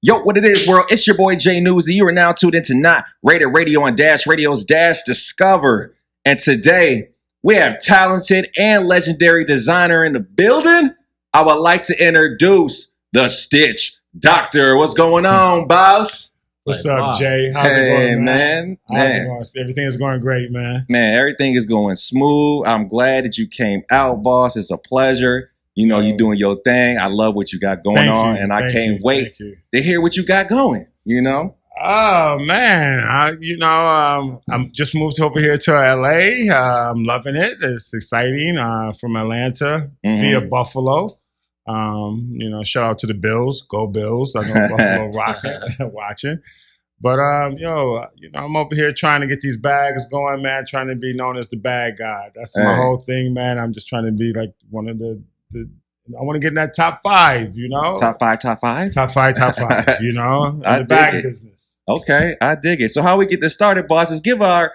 Yo, what it is, world? It's your boy Jay Newz. You are now tuned into Not Rated Radio on Dash Radio's Dash Discover. And today, we have talented and legendary designer in the building. I would like to introduce the Stitch Doctor. What's going on, boss? What's up, Jay? How's it going, man? Everything is going great, man. Man, everything is going smooth. I'm glad that you came out, boss. It's a pleasure. You know, you're doing your thing. I love what you got going on, and I can't wait to hear what you got going, you know? Oh, man. I'm just moved over here to LA. I'm loving it. It's exciting. From Atlanta via Buffalo. Shout out to the Bills. Go Bills. I know Buffalo watching. But, I'm over here trying to get these bags going, man, trying to be known as the bag guy. That's my whole thing, man. I'm just trying to be like one of I want to get in that top five, you know? Top five, you know? In the bag business. Okay, I dig it. So how we get this started, boss, is give our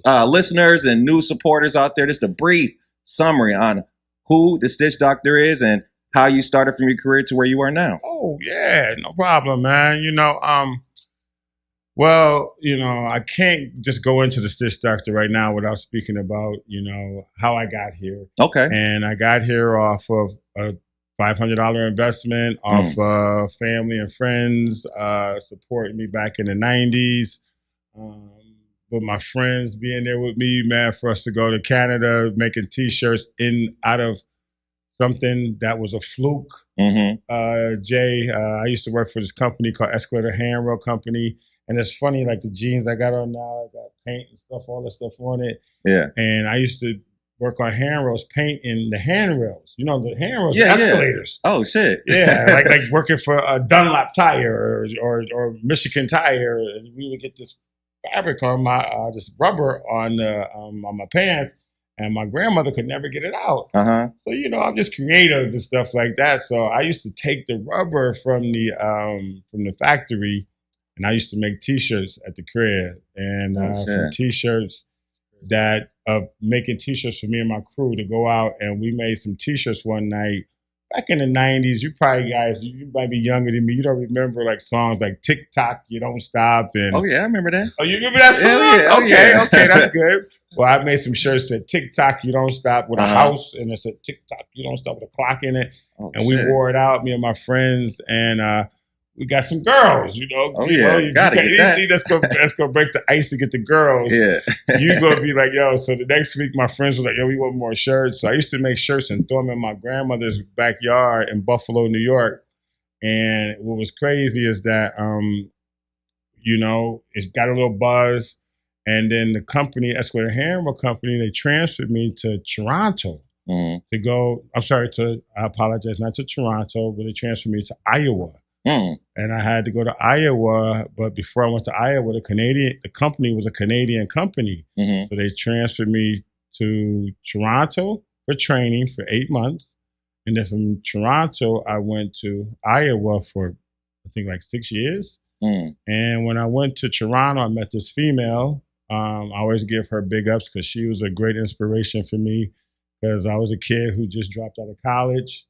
listeners and new supporters out there just a brief summary on who the Stitch Doctor is and how you started from your career to where you are now. Oh, yeah, no problem, man. I can't just go into the Stitch Doctor right now without speaking about, how I got here. Okay. And I got here off of a $500 investment, off family and friends supporting me back in the 90s. With my friends being there with me, man, for us to go to Canada, making T-shirts out of something that was a fluke. Jay, I used to work for this company called Escalator Handrail Company. And it's funny, like the jeans I got on now, I got paint and stuff, all that stuff on it. Yeah. And I used to work on handrails, painting the handrails. You know, the handrails, escalators. Yeah. Oh, shit. Yeah, like working for a Dunlop tire or Michigan tire. And we would get this fabric on my, this rubber on my pants. And my grandmother could never get it out. So, I'm just creative and stuff like that. So I used to take the rubber from the factory, and I used to make T-shirts at the crib. And from T-shirts making T-shirts for me and my crew to go out. And we made some T-shirts one night. Back in the 90s, you might be younger than me. You don't remember like songs like Tick Tock, You Don't Stop. And oh, yeah, I remember that. Oh, you remember that song? Yeah. Okay, that's good. Well, I made some shirts that Tick Tock, You Don't Stop with a house. And it said Tick Tock, You Don't Stop with a clock in it. We wore it out, me and my friends. And we got some girls, Oh, yeah. Gotta get that. That's gonna break the ice to get the girls. Yeah. You gonna be like, yo, so the next week my friends were like, yo, we want more shirts. So I used to make shirts and throw them in my grandmother's backyard in Buffalo, New York. And what was crazy is that, it got a little buzz. And then the company, Escalator Handrail Company, they transferred me to Toronto to go, I apologize, not to Toronto, but they transferred me to Iowa. And I had to go to Iowa, but before I went to Iowa, the company was a Canadian company. So they transferred me to Toronto for training for 8 months. And then from Toronto, I went to Iowa for, I think, like 6 years. And when I went to Toronto, I met this female. I always give her big ups because she was a great inspiration for me because I was a kid who just dropped out of college.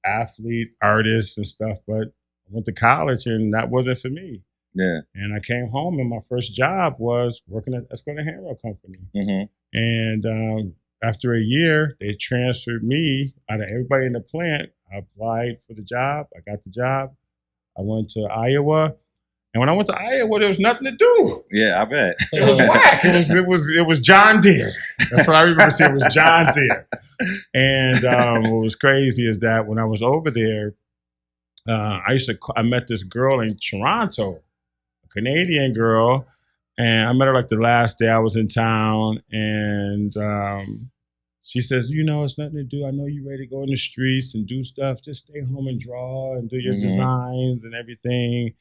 Athlete, artist and stuff, but I went to college and that wasn't for me. Yeah. And I came home and my first job was working at Escalator Handrail Company. And after a year, they transferred me out of everybody in the plant. I applied for the job. I got the job. I went to Iowa. And when I went to Iowa, there was nothing to do. Yeah, I bet. It was whack. It was John Deere. That's what I remember seeing. It was John Deere. And what was crazy is that when I was over there, I met this girl in Toronto, a Canadian girl, and I met her like the last day I was in town. And she says, it's nothing to do. I know you're ready to go in the streets and do stuff. Just stay home and draw and do your designs and everything.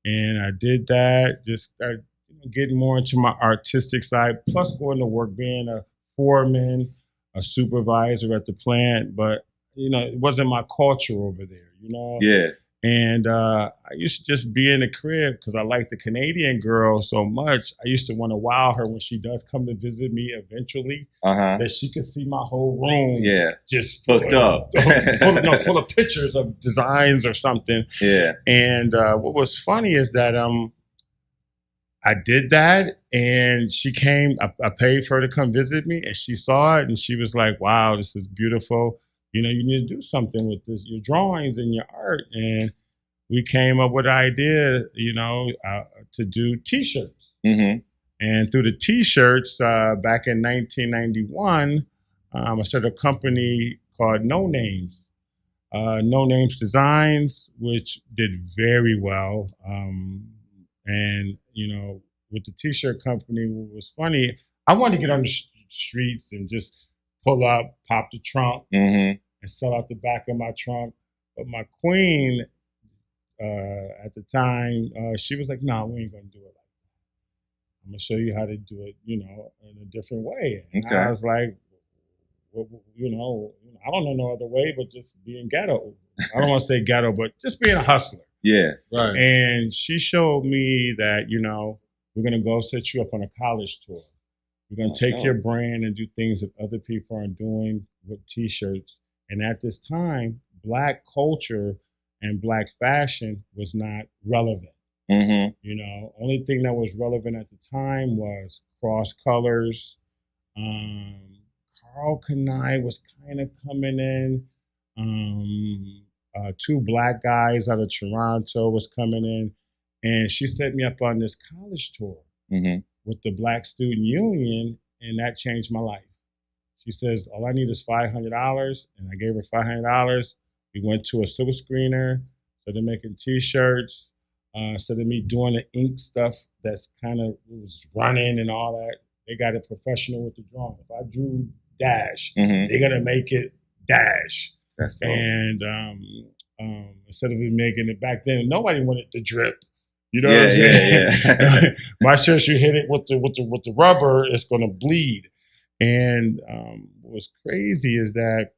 And I did that, just started getting more into my artistic side, plus going to work, being a foreman, a supervisor at the plant. But, it wasn't my culture over there, Yeah. And I used to just be in the crib because I like the Canadian girl so much. I used to want to wow her when she does come to visit me eventually, that she could see my whole room just booked up. full of pictures of designs or something. Yeah. And what was funny is that I did that, and she came. I paid for her to come visit me, and she saw it, and she was like, "Wow, this is beautiful. You know, you need to do something with this, your drawings and your art." And we came up with an idea, you know, to do T-shirts. And through the T-shirts, back in 1991, I started a company called No Names. No Names Designs, which did very well. And, you know, with the T-shirt company, what was funny, I wanted to get on the streets and just pull up, pop the trunk, and sell out the back of my trunk. But my queen, at the time, she was like, "No, we ain't gonna do it like that. I'm gonna show you how to do it, you know, in a different way." And I was like, well, you know, I don't know no other way but just being ghetto. I don't want to say ghetto, but just being a hustler. Yeah, right. And she showed me that, you know, we're gonna go set you up on a college tour. We're gonna take your brand and do things that other people aren't doing with T-shirts. And at this time, Black culture and Black fashion was not relevant. You know, only thing that was relevant at the time was cross colors. Carl Kanai was kind of coming in. Two Black guys out of Toronto was coming in. And she set me up on this college tour with the Black Student Union, and that changed my life. She says, all I need is $500, and I gave her $500. We went to a silk screener, started making T-shirts, started me doing the ink stuff that's kind of was running and all that. They got it professional with the drawing. If I drew Dash, they're gonna make it Dash. That's dope. And instead of it making it back then, nobody wanted to drip. You know what I'm saying? Yeah. My shirt, you hit it with the rubber, it's gonna bleed. And what's crazy is that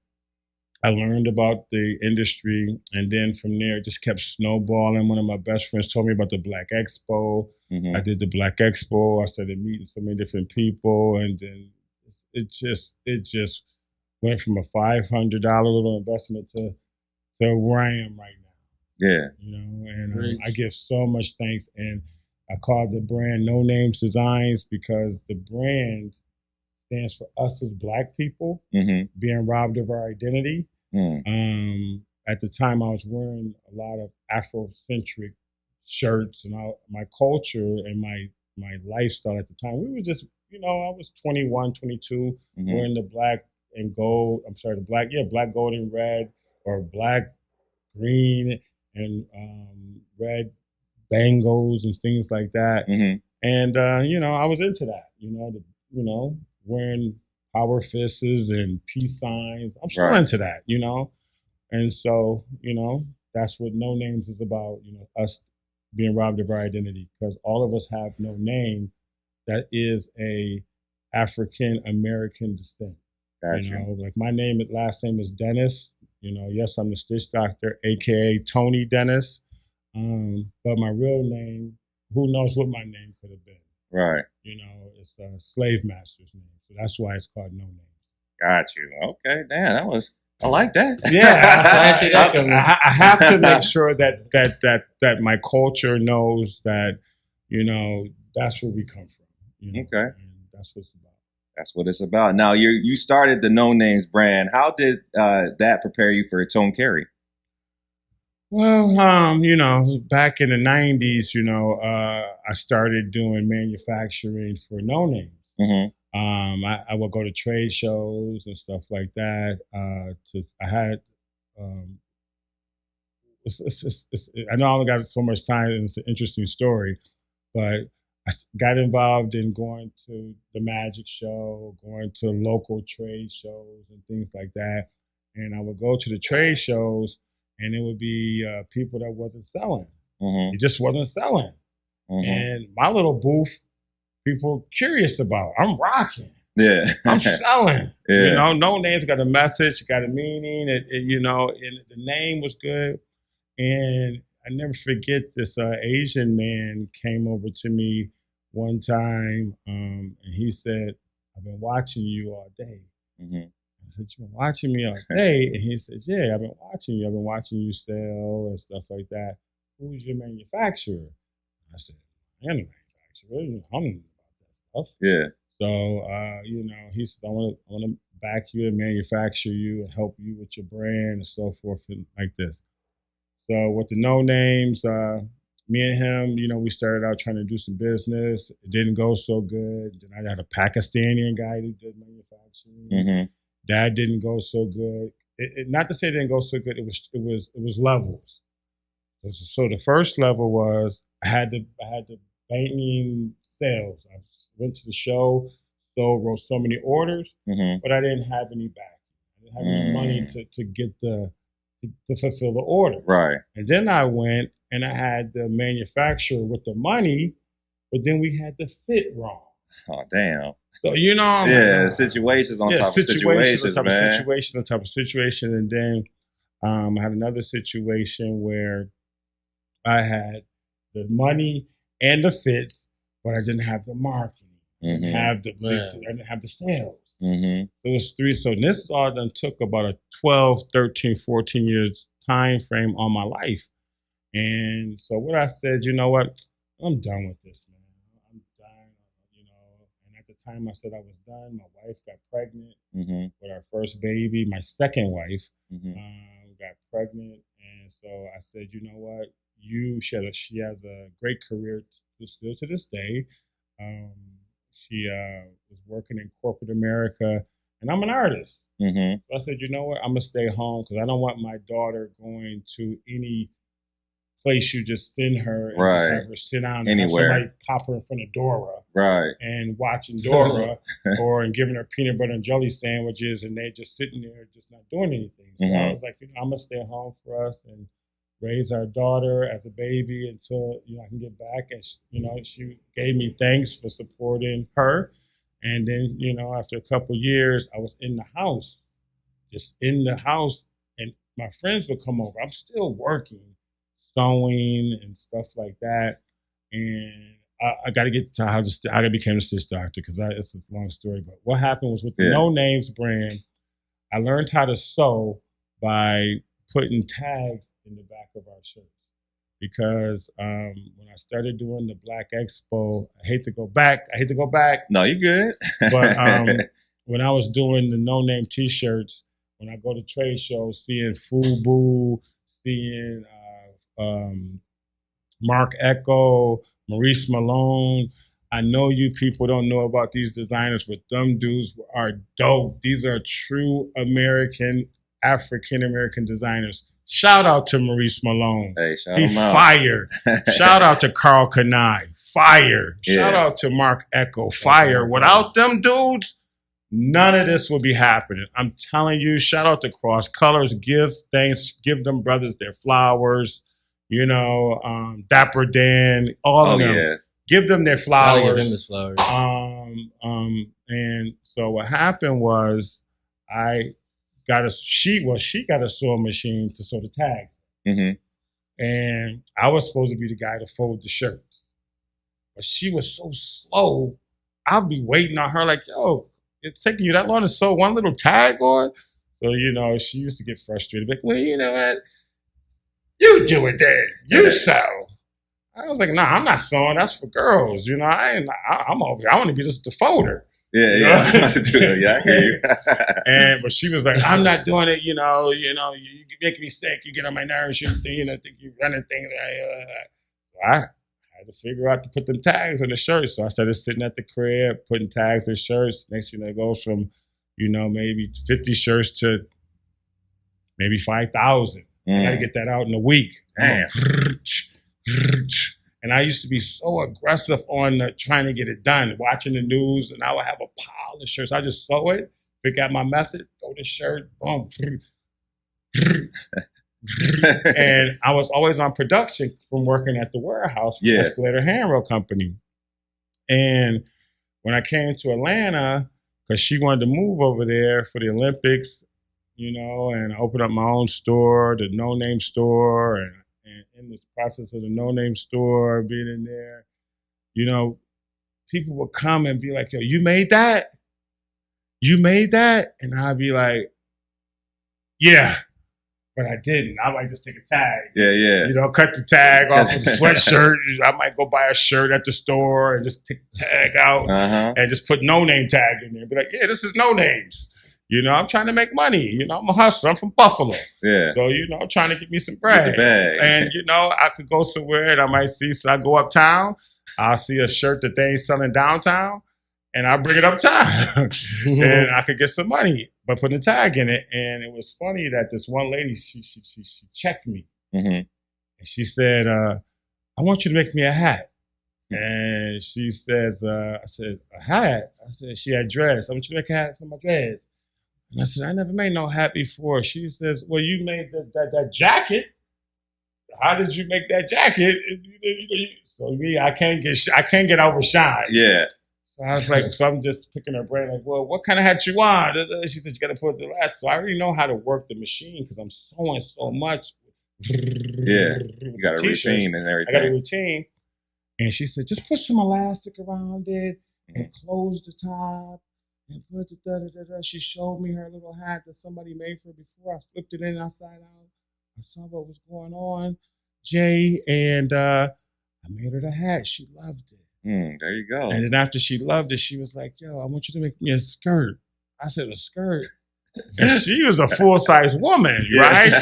I learned about the industry, and then from there it just kept snowballing. One of my best friends told me about the Black Expo. I did the Black Expo. I started meeting so many different people, and then it just went from a $500 little investment to where I am right now. Yeah, you know, and I give so much thanks, and I call the brand No Names Designs because the brand stands for us as Black people being robbed of our identity. At the time, I was wearing a lot of Afrocentric shirts, and my culture and my lifestyle at the time, we were just, you know, I was 21, 22, wearing the black and gold, black, gold and red, or black, green, and red bangles and things like that. And, you know, I was into that, you know, wearing power fists and peace signs. I'm still into that, you know? And so, you know, that's what No Names is about, you know, us being robbed of our identity, because all of us have no name that is a African American descent. Gotcha. You know, like my last name is Dennis. You know, yes, I'm the Stitch Doctor, aka Tony Dennis. But my real name, who knows what my name could have been. Right. You know, it's a slave master's name. So that's why it's called No Name. Got you. Okay, damn, I like that. Yeah, I have to make sure that my culture knows that, you know, that's where we come from. You know? Okay. And that's what it's about. That's what it's about. Now, you started the No Names brand. How did that prepare you for Tone Carey? Well, you know, back in the 90s, you know, I started doing manufacturing for No Names. I would go to trade shows and stuff like that. I know I only got so much time, and it's an interesting story, but I got involved in going to the magic show, going to local trade shows and things like that. And I would go to the trade shows, and it would be people that wasn't selling. It just wasn't selling. And my little booth, people curious about. I'm rocking. Yeah. I'm selling. Yeah. You know, No Names got a message, got a meaning. You know, and the name was good. And I never forget this Asian man came over to me one time, and he said, "I've been watching you all day." Mm-hmm. I said, "You've been watching me all day?" And he said, "Yeah, I've been watching you. I've been watching you sell and stuff like that. Who's your manufacturer?" I said, "I'm the manufacturer. I don't know about that stuff." Yeah. So, he said, I want to back you and manufacture you and help you with your brand and so forth and like this. So with the no names, me and him, we started out trying to do some business. It didn't go so good. Then I got a Pakistani guy who did manufacturing. Mm-hmm. That didn't go so good. Not to say it didn't go so good. It was levels. So the first level was I had the banking sales. I went to the show, wrote so many orders, but I didn't have any back. I didn't have any money to get to fulfill the order. Right. And then I went and I had the manufacturer with the money, but then we had the fit wrong. Oh, damn. So, situations on top of situations, man. On top of situation. And then I had another situation where I had the money and the fits, but I didn't have the marketing. I didn't have the sales. Mm-hmm. It was 3. So this all done took about a 12, 13, 14 years time frame on my life. And so what I said, you know what? I'm done with this, man. I'm done, And at the time I said I was done, my wife got pregnant with our first baby. My second wife got pregnant. And so I said, you know what? She has a great career still to this day. She was working in corporate America, and I'm an artist. Mm-hmm. So I said, you know what? I'm going to stay home because I don't want my daughter going to any place you just send her and just have her sit down and have somebody pop her in front of Dora. Right. And watching Dora and giving her peanut butter and jelly sandwiches, and they just sitting there just not doing anything. So I was like, I'm going to stay home for us and raise our daughter as a baby until I can get back. And she gave me thanks for supporting her. And then after a couple of years, I was just in the house, and my friends would come over. I'm still working, sewing and stuff like that. And I got to get to how I became a stitch doctor because it's a long story. But what happened was with the No Names brand, I learned how to sew by putting tags in the back of our shirts. Because when I started doing the Black Expo, I hate to go back. No, you're good. But when I was doing the No Name T-shirts, when I go to trade shows, seeing FUBU, seeing Mark Echo, Maurice Malone, I know you people don't know about these designers, but them dudes are dope. These are true African-American designers. Shout out to Maurice Malone. Hey, He's fire. Shout out to Carl Kanai. Fire. Shout out to Mark Echo. Fire. Without them dudes, none of this would be happening. I'm telling you, shout out to Cross Colors. Give thanks. Give them brothers their flowers. Dapper Dan, all of them. Yeah. Give them their flowers. I'll give him his flowers. And so what happened was she got a sewing machine to sew the tags. Mm-hmm. And I was supposed to be the guy to fold the shirts. But she was so slow, I'll be waiting on her like, yo, it's taking you that long to sew one little tag on? So, she used to get frustrated. Like, well, you know what? You do it then. You sew. I was like, nah, I'm not sewing. That's for girls. I'm over here. I want to be just the folder. Yeah, I hear you. But she was like, I'm not doing it. You make me sick. You get on my nerves. You think you running things. I had to figure out to put them tags on the shirts. So I started sitting at the crib, putting tags on shirts. Next thing it goes from, maybe 50 shirts to maybe 5,000. I got to get that out in a week. And I used to be so aggressive on trying to get it done, watching the news, and I would have a pile of shirts. I just sew it, figure out my method, throw the shirt, boom. And I was always on production from working at the warehouse for Escalator Handrail Company. And when I came to Atlanta, because she wanted to move over there for the Olympics, and I opened up my own store, the No Name store, and the process of the No Name store, being in there, you know, people would come and be like, yo, you made that? You made that? And I'd be like, yeah, but I didn't. I might just take a tag. Yeah, yeah. You know, cut the tag off of the sweatshirt. I might go buy a shirt at the store and just take the tag out and just put No Name tag in there. Be like, yeah, this is No Names. You know, I'm trying to make money. You know, I'm a hustler. I'm from Buffalo. Yeah. So, you know, I'm trying to get me some bread. Get the bag. And, you know, I could go somewhere and I might see, so I go uptown, I'll see a shirt that they ain't selling downtown, and I bring it uptown. And I could get some money by putting a tag in it. And it was funny that this one lady, she checked me. And she said, I want you to make me a hat. And she says, I said, a hat? I said, she had dress. I want you to make a hat for my dress. And I said, I never made no hat before. She says, well, you made that jacket. How did you make that jacket? So me, I can't get overshined. Yeah. So I was like, so I'm just picking her brain, like, well, what kind of hat you want? She said, you got to put the last. So I already know how to work the machine because I'm sewing so much. Yeah. You got a routine and everything. I got a routine. And she said, just put some elastic around it and close the top. And put the da-da-da-da. She showed me her little hat that somebody made for her before. I flipped it in outside out. I saw what was going on, Jay, and I made her the hat. She loved it. There you go. And then after she loved it, she was like, yo, I want you to make me a skirt. I said, a skirt? And she was a full-size woman, right?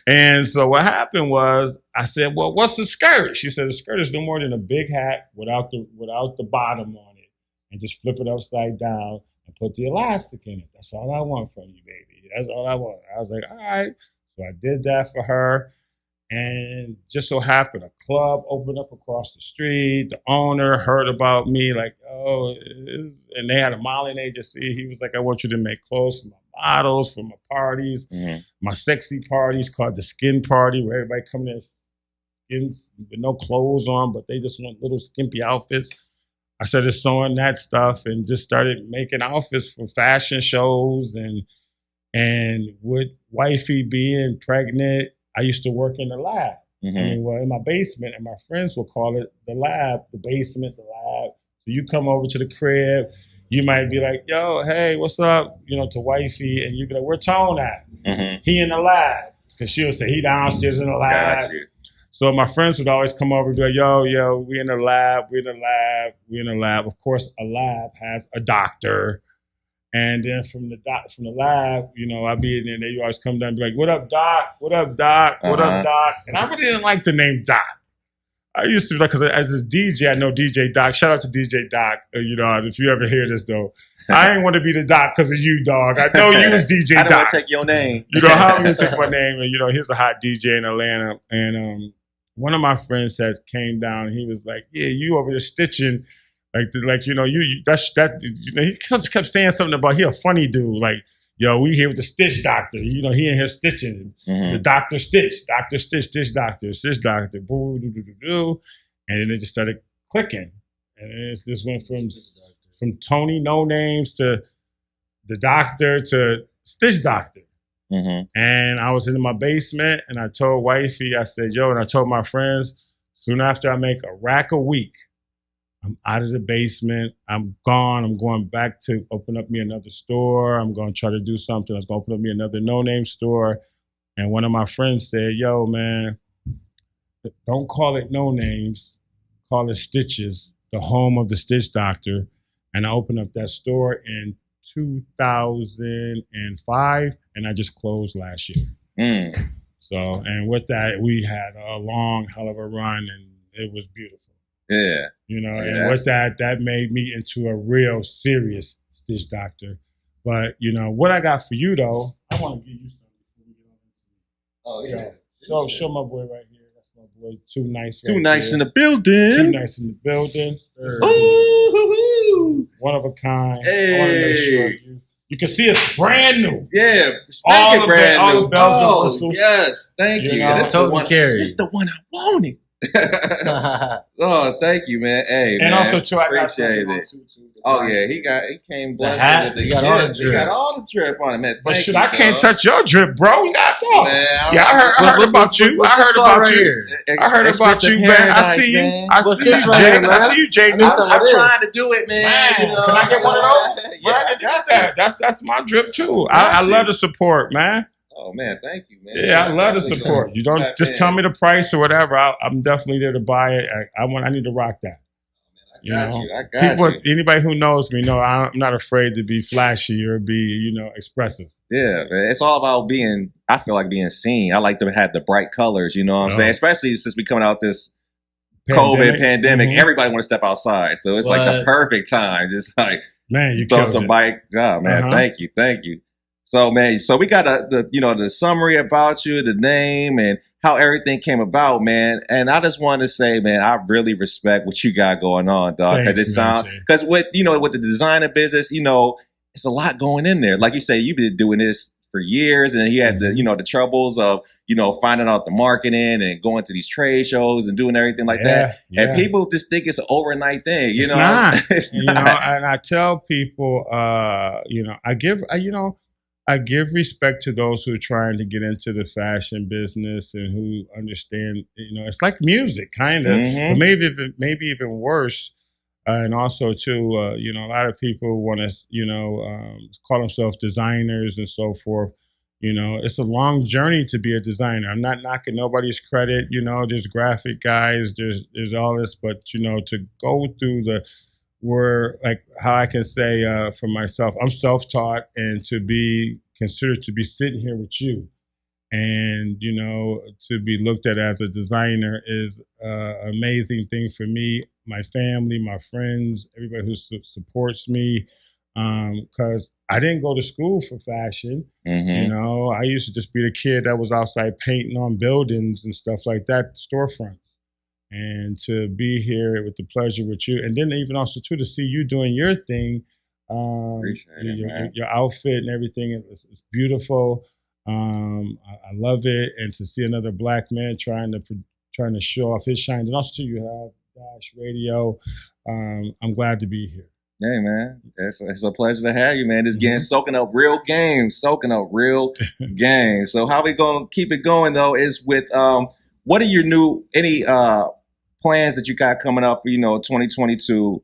And so what happened was, I said, well, what's a skirt? She said, a skirt is no more than a big hat without the bottom on it. And just flip it upside down and put the elastic in it. That's all I want from you, baby. That's all I want. I was like, all right. So I did that for her. And just so happened, a club opened up across the street. The owner heard about me, like, oh, and they had a modeling agency. He was like, I want you to make clothes for my models, for my parties, my sexy parties called the skin party, where everybody come in skins with no clothes on, but they just want little skimpy outfits. I started sewing that stuff and just started making outfits for fashion shows. And with wifey being pregnant, I used to work in the lab. I mean, well, in my basement, and my friends would call it the lab, the basement, the lab. So you come over to the crib, you might be like, yo, hey, what's up? You know, to wifey, and you'd be like, where Tone at? He in the lab. Because she would say, he downstairs in the lab. Got you. So my friends would always come over and be like, yo, we in the lab. Of course, a lab has a doctor. And then from the lab, you know, I'd be in there and they always come down and be like, what up, Doc? What up, Doc? What up, Doc? And I really didn't like the name Doc. I used to be like, because as a DJ, I know DJ Doc. Shout out to DJ Doc. You know, if you ever hear this, though. I ain't want to be the Doc because of you, dog. I know you was DJ Doc. I don't want to take your name. You know, how am I going to take my name? And, you know, here's a hot DJ in Atlanta. And one of my friends came down and he was like, yeah, you over there stitching. Like you know, that's you know, he kept saying something about he a funny dude. Like, yo, we here with the stitch doctor. You know, he in here stitching. The doctor stitch, stitch doctor, boo, do, do, do, do. And then it just started clicking. And this went from Tony No Names to the doctor to stitch doctor. And I was in my basement and I told wifey, I said, yo, and I told my friends, soon after I make a rack a week, I'm out of the basement. I'm gone. I'm going back to open up me another store. I'm going to try to do something. I was going to open up me another no-name store. And one of my friends said, yo, man, don't call it No Names. Call it Stitches, the home of the Stitch Doctor. And I opened up that store in 2005, and I just closed last year. So, and with that, we had a long hell of a run, and it was beautiful. Yeah. You know, and with that made me into a real serious stitch doctor. But, you know, what I got for you, though, I want to give you something before we get on into it. Oh, yeah. Show my boy right here. That's my boy. Too Nice. Too Nice in the building. Too Nice in the building. Ooh. One of a kind. Hey. I want to make sure you can see it's brand new. Yeah. All brand new. All the bells and whistles. Yes. Thank you. This is the one I wanted. Oh, thank you, man. Hey, And man, also too, I got appreciate something on it. too. Oh yeah, he came blessed hat, with the he got all the gifts. He drip. got all the drip on it, man. But Thank shit, you, I can't dog. touch your drip, bro. You got to talk. Man, Yeah, I heard about you. What's I this heard called about right you. here? I heard about you, man. I see you. I What's see this you, right Jay. here, man? I see you, Jay. I need some I'm of this. trying to do it, man. Man, You know, can I get one of those? Yeah, I got that. That's my drip too. Got I you. love the support, man. Oh man, thank you, man. Yeah, I love the definitely support. gonna You don't tap just in. tell me the price or whatever. I'm definitely there to buy it. I need to rock that. I got People, you. anybody who knows me know I'm not afraid to be flashy or be, expressive. Yeah, man. It's all about being. I feel like being seen. I like to have the bright colors. You know what I'm saying? Especially since we coming out this COVID pandemic, everybody want to step outside, so it's like the perfect time. Just like man, you throw some bike. Oh man, thank you. So man, so we got the summary about you, the name, and how everything came about, man. And I just want to say, man, I really respect what you got going on, dog. Because with the designer business, it's a lot going in there. Like you say, you've been doing this for years, and he had the troubles of finding out the marketing and going to these trade shows and doing everything like that. Yeah. And people just think it's an overnight thing. It's not. It's not. And I tell people, I give respect to those who are trying to get into the fashion business and who understand. It's like music, kind of, but maybe even worse. And also, too, a lot of people want to, call themselves designers and so forth. It's a long journey to be a designer. I'm not knocking nobody's credit. There's graphic guys, there's all this, but to go through how I can say for myself, I'm self-taught, and to be considered to be sitting here with you, and to be looked at as a designer is an amazing thing for me, my family, my friends, everybody who supports me. Because I didn't go to school for fashion. I used to just be the kid that was outside painting on buildings and stuff like that, storefronts. And to be here with the pleasure with you, and then even also too to see you doing your thing, your outfit and everything is beautiful. I love it, and to see another black man trying to show off his shine, and also too you have Dash Radio. I'm glad to be here. Hey man, it's a pleasure to have you, man. Just getting soaking up real game. So how we gonna keep it going though is with what are your any plans that you got coming up for 2022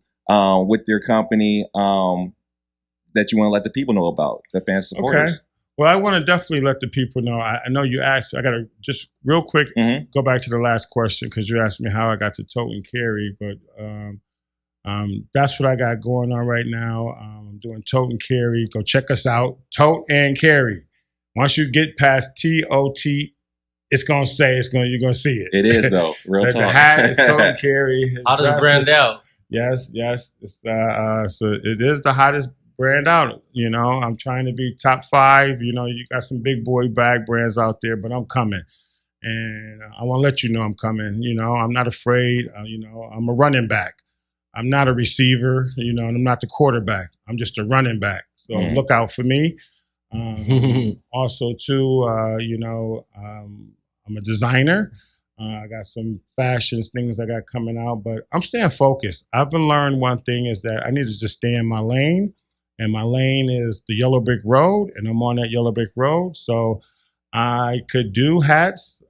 with your company that you want to let the people know about, the fans supporters? Okay. Well, I want to definitely let the people know. I know you asked. I got to just real quick go back to the last question because you asked me how I got to tote and carry, but. That's what I got going on right now. I'm doing tote and carry. Go check us out. Tote and carry. Once you get past TOT, you're gonna see it. It is though. Real talk. The hat is tote and carry. Hottest brand out. Yes. It's, so it is the hottest brand out. I'm trying to be top 5. You got some big boy bag brands out there, but I'm coming. And I want to let you know I'm coming. I'm not afraid. I'm a running back. I'm not a receiver, and I'm not the quarterback. I'm just a running back. So look out for me. Also, too, I'm a designer. I got some fashions, things I got coming out, but I'm staying focused. I've been learning one thing is that I need to just stay in my lane, and my lane is the yellow brick road, and I'm on that yellow brick road. So I could do hats,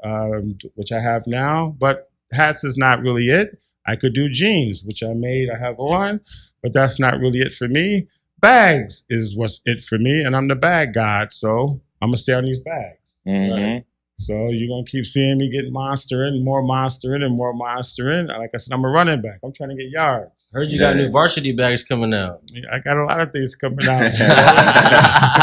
which I have now, but hats is not really it. I could do jeans, which I have on, but that's not really it for me. Bags is what's it for me, and I'm the bag god, so I'm going to stay on these bags. Right? So you're going to keep seeing me get monstering, more monstering, and more monstering. Like I said, I'm a running back. I'm trying to get yards. Heard you got new varsity bags coming out. I got a lot of things coming out.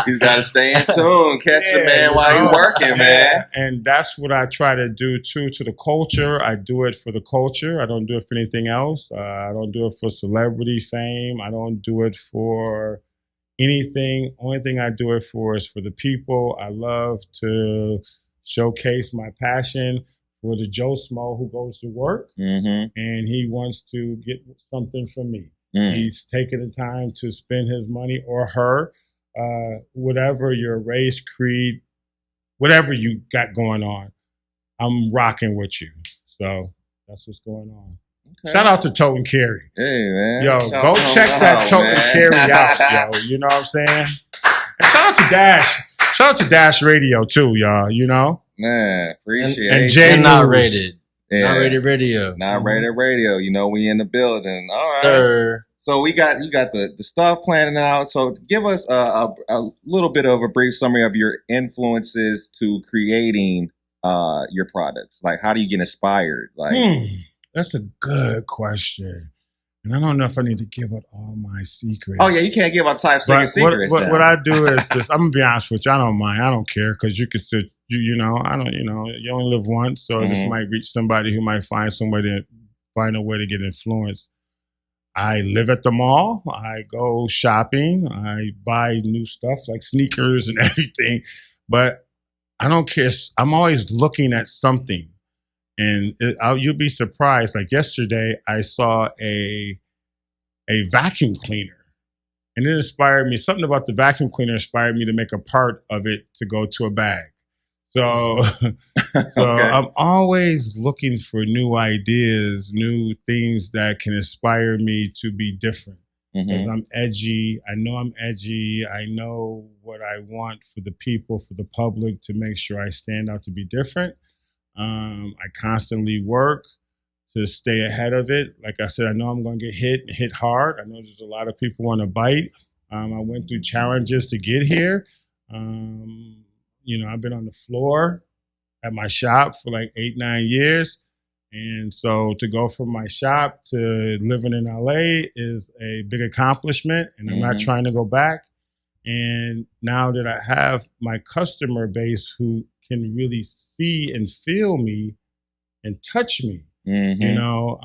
You got to stay in tune. Catch a man while you're working, man. And that's what I try to do, too, to the culture. I do it for the culture. I don't do it for anything else. I don't do it for celebrity fame. I don't do it for anything. Only thing I do it for is for the people. I love to showcase my passion for the Joe Smo who goes to work and he wants to get something from me. He's taking the time to spend his money or her, whatever your race, creed, whatever you got going on, I'm rocking with you. So That's what's going on. Okay. Shout out to Tote and Carry. Hey, man. Yo, Shout go out check that out, Tote man. and Carry out, yo. You know what I'm saying? And shout out to Dash. Shout out to Dash Radio too, y'all. You know, Man, appreciate and it. Jay And not Newz. rated. Yeah. Not rated radio. Not rated radio. You know, we in the building. All right. Sir. So you got the stuff planning out. So give us a little bit of a brief summary of your influences to creating your products. Like, how do you get inspired? Like, That's a good question. And I don't know if I need to give up all my secrets. oh yeah, you can't give up type secrets. What I do is this. I'm gonna be honest with you. I don't mind. I don't care because you could still, you know, I don't, you know, you only live once, so this might reach somebody who might find a way to get influenced. I live at the mall. I go shopping. I buy new stuff like sneakers and everything, but I don't care. I'm always looking at something, and you'll be surprised. Like yesterday, I saw a vacuum cleaner, and it inspired me. Something about the vacuum cleaner inspired me to make a part of it to go to a bag. So, Okay. I'm always looking for new ideas, new things that can inspire me to be different. Because I'm edgy. I know I'm edgy. I know what I want for the people, for the public, to make sure I stand out to be different. I constantly work to stay ahead of it. Like I said, I know I'm going to get hit hard. I know there's a lot of people want to bite. I went through challenges to get here. You know, I've been on the floor at my shop for like 8-9 years. And so to go from my shop to living in LA is a big accomplishment, and I'm not trying to go back. And now that I have my customer base who can really see and feel me and touch me, you know,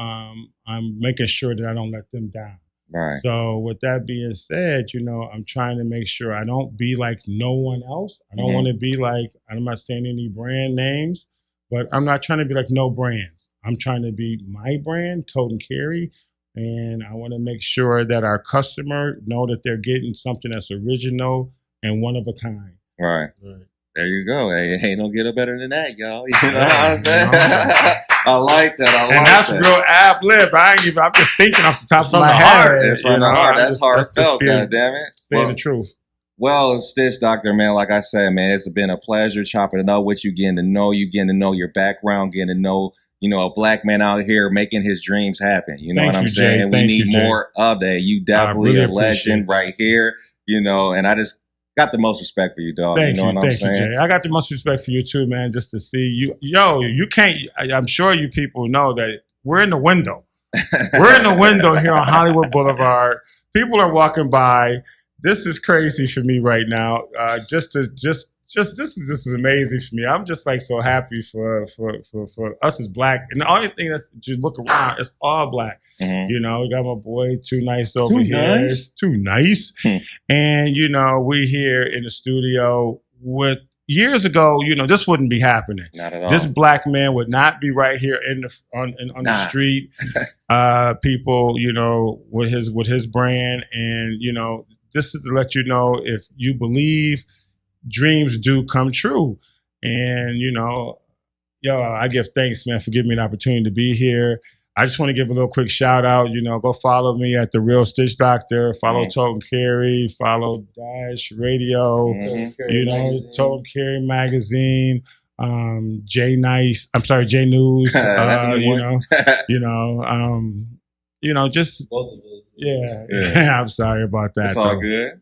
I'm making sure that I don't let them down. Right. So with that being said, you know, I'm trying to make sure I don't be like no one else. I don't want to be like, I'm not saying any brand names, but I'm not trying to be like no brands. I'm trying to be my brand, Tote and Carry. And I want to make sure that our customer know that they're getting something that's original and one of a kind. Right. There you go. Hey, ain't no get better than that, y'all. You know Yeah, what I'm saying? you know. I like that. And that's real ab lib. I'm just thinking off the top of my head. It's from the heart. That's heartfelt, goddammit. Saying the truth. Well, Stitch Doctor, man, like I said, man, it's been a pleasure chopping it up with you, getting to know your background, getting to know, you know, a black man out here making his dreams happen. You know what I'm saying? We need more of that. You definitely really a legend right here, you know, and I just got the most respect for you, dog. Thank you know what I'm saying? you, Jay. I got the most respect for you too, man, just to see you. Yo, you can't, I'm sure you people know that we're in the window. We're in the window here on Hollywood Boulevard. People are walking by. This is crazy for me right now. This is amazing for me. I'm just like so happy for us as black. And the only thing that's you look around, it's all black. You know, we got my boy Too Nice over here. Too Nice. And you know, we here in the studio with years ago, you know, this wouldn't be happening. Not at all. This black man would not be right here on the street. People, you know, with his brand, and you know, this is to let you know if you believe, dreams do come true. And, you know, yo, I give thanks, man, for giving me an opportunity to be here. I just want to give a little quick shout out. You know, go follow me at The Real Stitch Doctor. Follow Tote and Carry. Follow Dash Radio. You know, Tote and Carry Magazine. Jay Newz. You know, just both of us. Yeah. I'm sorry about that. It's all good.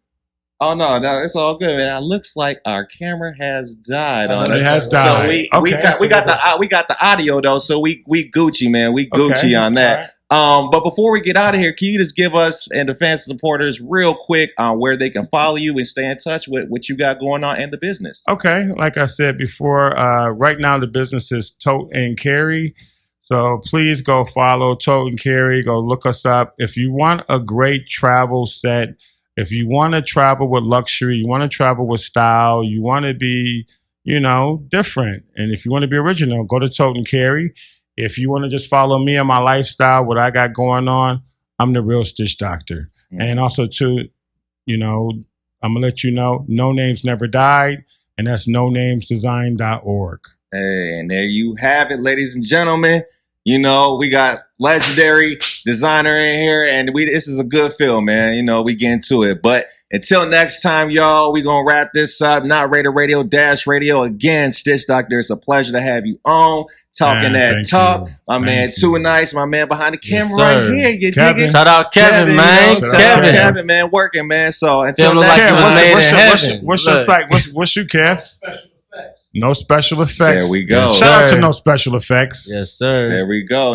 Oh no, it's all good, man. It looks like our camera has died on us. It has died. So we got the audio though, so we Gucci, man. We Gucci on that. Right. But before we get out of here, can you just give us and the fans and supporters real quick on where they can follow you and stay in touch with what you got going on in the business? Okay, like I said before, right now the business is Tote and Carry. So please go follow Tote and Carry. Go look us up. If you want a great travel set, if you want to travel with luxury, you want to travel with style, you want to be, you know, different. And if you want to be original, go to Tote and Carry. If you want to just follow me and my lifestyle, what I got going on, I'm The Real Stitch Doctor. And also too, you know, I'm going to let you know, No Names Never Died. And that's nonamesdesign.org. Hey, and there you have it, ladies and gentlemen. You know, we got legendary designer in here, and this is a good film, man. You know, we get into it. But until next time, y'all, we gonna wrap this up. Not Raider Radio, Dash Radio. Again, Stitch Doctor, it's a pleasure to have you on. Talking that talk. My man, Too Nice, my man behind the camera right here. You dig it? Shout out Kevin, man. Kevin, man, working, man. So until next time, what's your site? What's your Kev? Special effects. No special effects. There we go. Shout out to No Special Effects. Yes, sir. There we go.